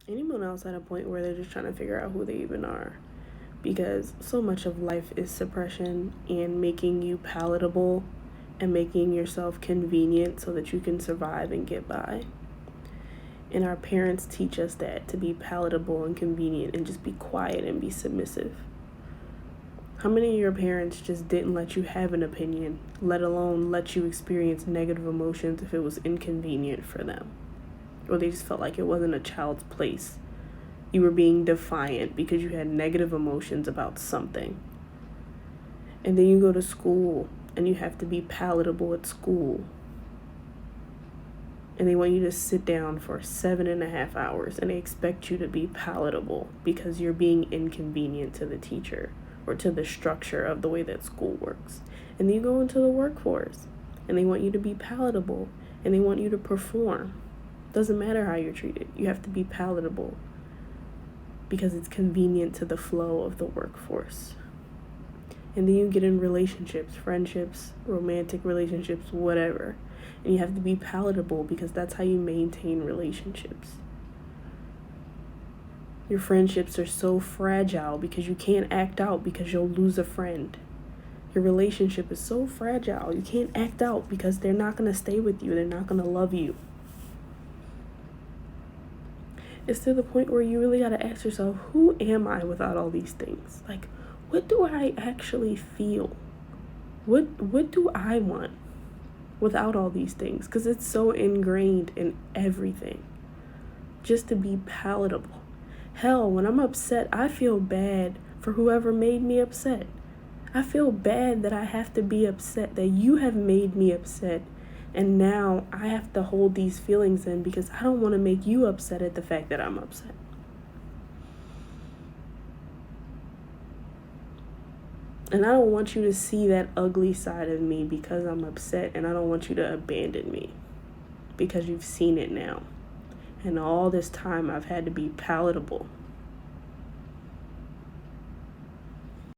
Anyone else at a point where they're just trying to figure out who they even are? Because so much of life is suppression and making you palatable and making yourself convenient so that you can survive and get by. And our parents teach us that, to be palatable and convenient and just be quiet and be submissive. How many of your parents just didn't let you have an opinion, let alone let you experience negative emotions if it was inconvenient for them? Or they just felt like it wasn't a child's place. You were being defiant because you had negative emotions about something. And then you go to school and you have to be palatable at school. And they want you to sit down for 7.5 hours and they expect you to be palatable because you're being inconvenient to the teacher or to the structure of the way that school works. And then you go into the workforce and they want you to be palatable and they want you to perform. Doesn't matter how you're treated. You have to be palatable because it's convenient to the flow of the workforce. And then you get in relationships, friendships, romantic relationships, whatever. And you have to be palatable because that's how you maintain relationships. Your friendships are so fragile because you can't act out because you'll lose a friend. Your relationship is so fragile. You can't act out because they're not going to stay with you. They're not going to love you. It's to the point where you really got to ask yourself, who am I without all these things? Like, what do I actually feel? What do I want without all these things? Because it's so ingrained in everything. Just to be palatable. Hell, when I'm upset, I feel bad for whoever made me upset. I feel bad that I have to be upset, that you have made me upset. And now I have to hold these feelings in because I don't want to make you upset at the fact that I'm upset. And I don't want you to see that ugly side of me because I'm upset. And I don't want you to abandon me because you've seen it now. And all this time I've had to be palatable